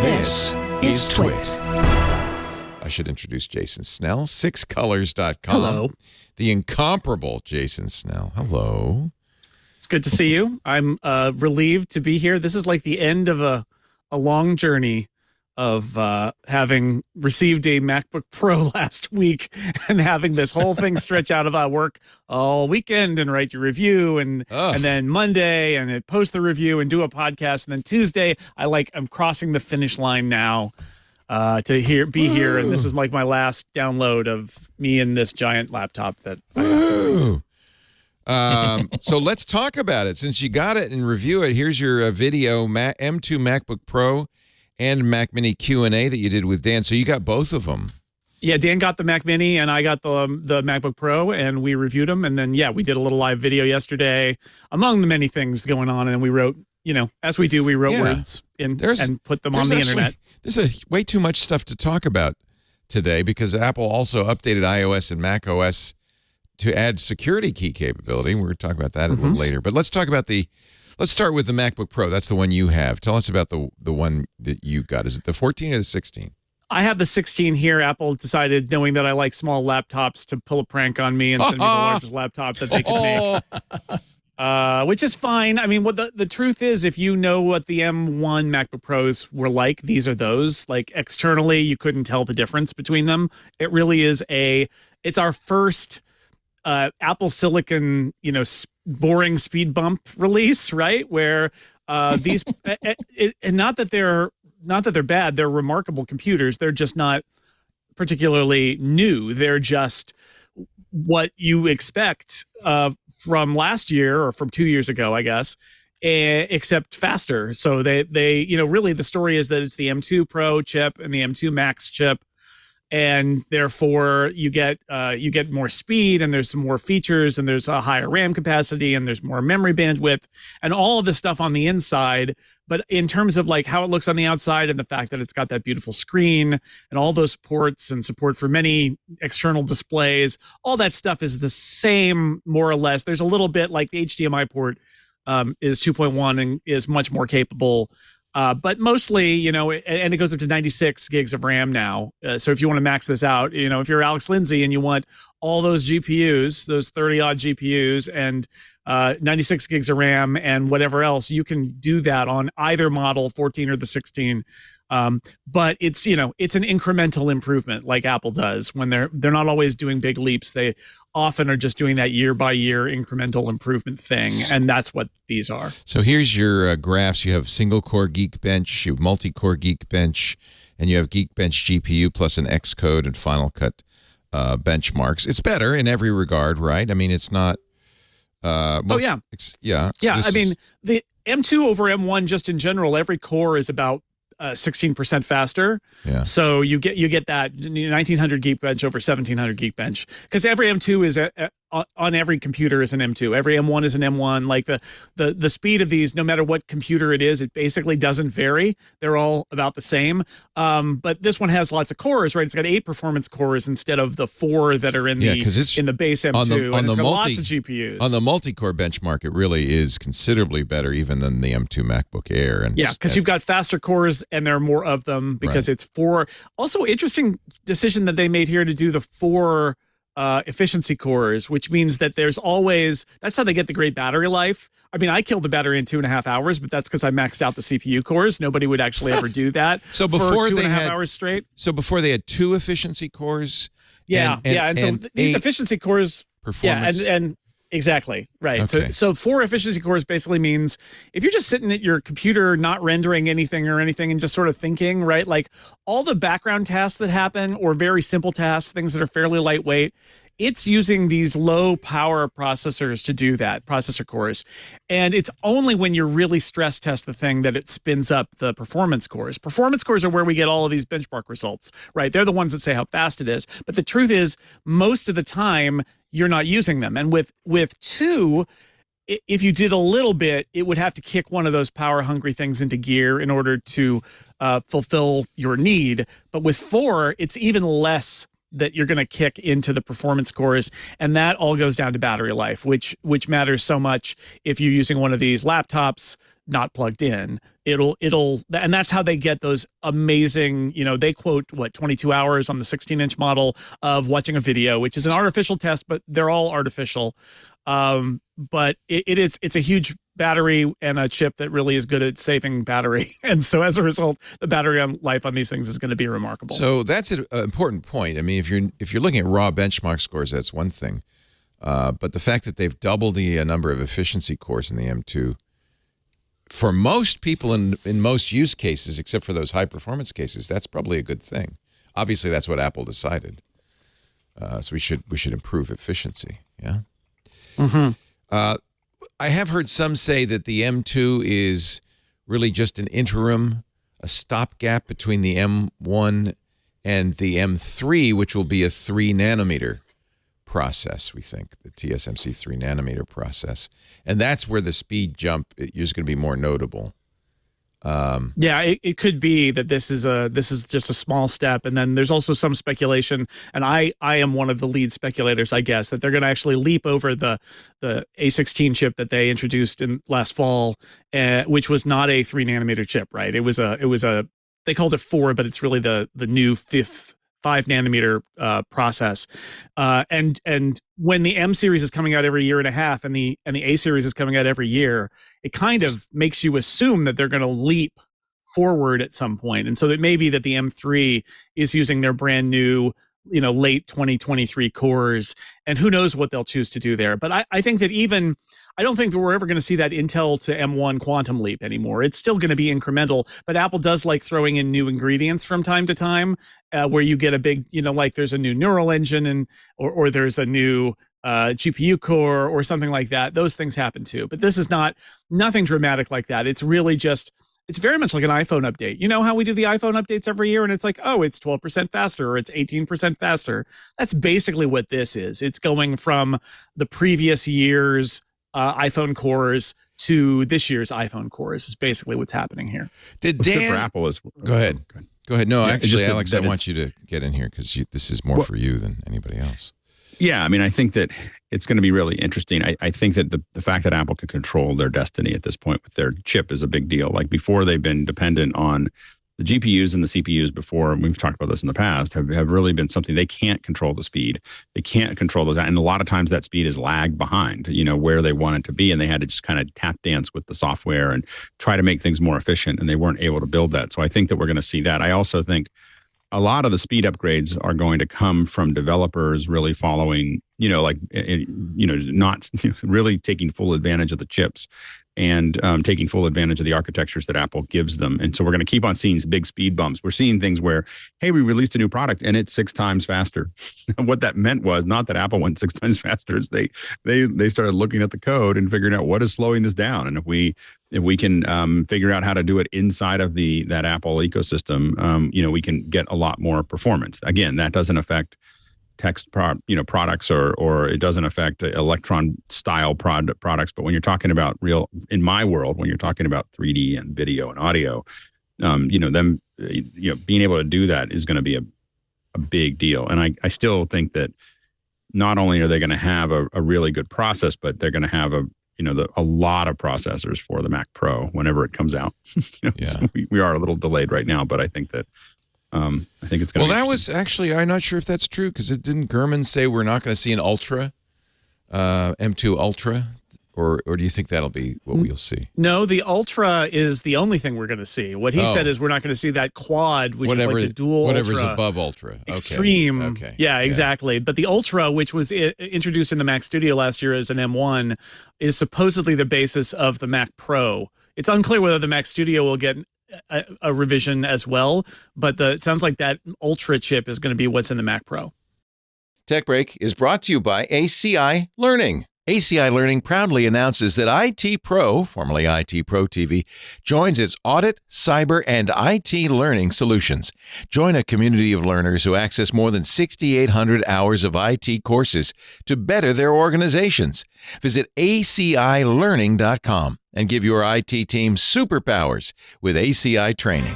This is TWiT. I should introduce Jason Snell, sixcolors.com. Hello. The incomparable Jason Snell. Hello. It's good to see you. I'm relieved to be here. This is like the end of a long journey of having received a MacBook Pro last week and having this whole thing stretch out of our work all weekend and write your review and then Monday and post the review and do a podcast. And then Tuesday, I'm crossing the finish line now to be here. And this is like my last download of me and this giant laptop that I have. So let's talk about it. Since you got it and review it, here's your video, M2 MacBook Pro and Mac Mini Q&A that you did with Dan. So you got both of them. Yeah, Dan got the Mac Mini and I got the MacBook Pro, and we reviewed them. And then, we did a little live video yesterday, among the many things going on. And then we wrote, as we do, we wrote words and put them on the internet. There's way too much stuff to talk about today because Apple also updated iOS and Mac OS to add security key capability. We're going to talk about that a little later. But let's talk about let's start with the MacBook Pro. That's the one you have. Tell us about the one that you got. Is it the 14 or the 16? I have the 16 here. Apple decided, knowing that I like small laptops, to pull a prank on me and send me the largest laptop that they could make. Which is fine. I mean, what the truth is, if you know what the M1 MacBook Pros were like, these are those. Like, externally, you couldn't tell the difference between them. It really is it's our first Apple Silicon, boring speed bump release, right? Where these, and not that they're bad, they're remarkable computers. They're just not particularly new. They're just what you expect from last year or from 2 years ago, I guess, except faster. So they really the story is that it's the M2 Pro chip and the M2 Max chip, and therefore you get more speed, and there's some more features, and there's a higher RAM capacity, and there's more memory bandwidth, and all of the stuff on the inside. But in terms of like how it looks on the outside and the fact that it's got that beautiful screen and all those ports and support for many external displays, all that stuff is the same, more or less. There's a little bit like the HDMI port is 2.1 and is much more capable. But mostly, and it goes up to 96 gigs of RAM now. So if you want to max this out, if you're Alex Lindsay and you want all those GPUs, those 30-odd GPUs and 96 gigs of RAM and whatever else, you can do that on either model, 14 or the 16. But it's an incremental improvement like Apple does when they're not always doing big leaps. They often are just doing that year by year incremental improvement thing. And that's what these are. So here's your graphs. You have single core Geekbench, you have multi-core Geekbench, and you have Geekbench GPU plus an Xcode and Final Cut benchmarks. It's better in every regard, right? I mean, it's not. Yeah. I mean, the M2 over M1 just in general, every core is about 16% faster. Yeah. So you get that 1900 Geekbench over 1700 Geekbench, because every M2 is on every computer is an M2. Every M1 is an M1. Like the speed of these, no matter what computer it is, it basically doesn't vary. They're all about the same. But this one has lots of cores, right? It's got 8 performance cores instead of the 4 that are in the base M2. And it's got lots of GPUs. On the multi-core benchmark, it really is considerably better even than the M2 MacBook Air. And because you've got faster cores and there are more of them because it's 4. Also, interesting decision that they made here to do the 4 efficiency cores, which means that there's always, that's how they get the great battery life. I mean, I killed the battery in 2.5 hours, but that's because I maxed out the CPU cores. Nobody would actually ever do that for 2.5 hours straight. So before they had 2 efficiency cores. And so these efficiency cores, performance. and exactly right. Okay. So 4 efficiency cores basically means if you're just sitting at your computer not rendering anything and just sort of thinking, right, like all the background tasks that happen or very simple tasks, things that are fairly lightweight, it's using these low power processors to do that, processor cores. And it's only when you really stress test the thing that it spins up the performance cores. Performance cores are where we get all of these benchmark results, right? They're the ones that say how fast it is. But the truth is, most of the time, you're not using them. And with 2, if you did a little bit, it would have to kick one of those power hungry things into gear in order to fulfill your need. But with 4, it's even less that you're going to kick into the performance cores, and that all goes down to battery life, which matters so much if you're using one of these laptops not plugged in, and that's how they get those amazing, they quote 22 hours on the 16-inch model of watching a video, which is an artificial test, but they're all artificial. But it's a huge battery and a chip that really is good at saving battery. And so as a result, the battery life on these things is going to be remarkable. So that's an important point. I mean, if you're looking at raw benchmark scores, that's one thing. But the fact that they've doubled the number of efficiency cores in the M2, for most people in most use cases, except for those high performance cases, that's probably a good thing. Obviously, that's what Apple decided. So we should improve efficiency. Yeah. Mm-hmm. I have heard some say that the M2 is really just an interim, a stopgap between the M1 and the M3, which will be a 3 nanometer process, we think, the TSMC 3 nanometer process. And that's where the speed jump is going to be more notable. Yeah, it could be that this is just a small step, and then there's also some speculation, and I am one of the lead speculators, I guess, that they're going to actually leap over the A16 chip that they introduced in last fall, which was not a 3 nanometer chip, right? It was a they called it 4, but it's really the new 5 nanometer process, and when the M series is coming out every year and a half, and the A series is coming out every year, it kind of makes you assume that they're going to leap forward at some point, and so it may be that the M3 is using their brand new, late 2023 cores, and who knows what they'll choose to do there. But I think that I don't think that we're ever going to see that Intel to M1 quantum leap anymore. It's still going to be incremental, but Apple does like throwing in new ingredients from time to time, where you get a big, like there's a new neural engine or there's a new GPU core or something like that. Those things happen too, but this is nothing dramatic like that. It's really just, it's very much like an iPhone update. You know how we do the iPhone updates every year and it's like, oh, it's 12% faster or it's 18% faster. That's basically what this is. It's going from the previous year's iPhone cores to this year's iPhone cores is basically what's happening here. Did What's good Dan? for Apple is Go ahead. Go ahead. No, Yeah, actually, just Alex, I want you to get in here because this is more for you than anybody else. Yeah, I mean, I think that it's going to be really interesting. I think that the fact that Apple can control their destiny at this point with their chip is a big deal. Like before, they've been dependent on the GPUs and the CPUs before, and we've talked about this in the past, have really been something they can't control the speed. They can't control those. And a lot of times that speed is lagged behind, where they want it to be. And they had to just kind of tap dance with the software and try to make things more efficient. And they weren't able to build that. So I think that we're going to see that. I also think a lot of the speed upgrades are going to come from developers really following, not really taking full advantage of the chips and taking full advantage of the architectures that Apple gives them. And so we're going to keep on seeing big speed bumps. We're seeing things where, hey, we released a new product and it's 6 times faster. What that meant was not that Apple went 6 times faster. It's they started looking at the code and figuring out what is slowing this down. And if we can figure out how to do it inside of that Apple ecosystem, we can get a lot more performance. Again, that doesn't affect text products or it doesn't affect electron style products. But when you're talking about in my world, when you're talking about 3D and video and audio, being able to do that is going to be a big deal. And I still think that not only are they going to have a really good process, but they're going to have a lot of processors for the Mac Pro whenever it comes out. So we are a little delayed right now, but I think that I think it's going to be. Well, that was actually, I'm not sure if that's true because didn't Gurman say we're not going to see an Ultra, M2 Ultra? Or do you think that'll be what we'll see? No, the Ultra is the only thing we're going to see. What he said is we're not going to see that quad, which is like the dual whatever's Ultra. Above Ultra. Extreme. Okay. Yeah, exactly. But the Ultra, which was introduced in the Mac Studio last year as an M1, is supposedly the basis of the Mac Pro. It's unclear whether the Mac Studio will get a revision as well, but it sounds like that Ultra chip is going to be what's in the Mac Pro. Tech Break is brought to you by ACI Learning. ACI Learning proudly announces that IT Pro, formerly IT Pro TV, joins its audit, cyber, and IT learning solutions. Join a community of learners who access more than 6,800 hours of IT courses to better their organizations. Visit acilearning.com and give your IT team superpowers with ACI training.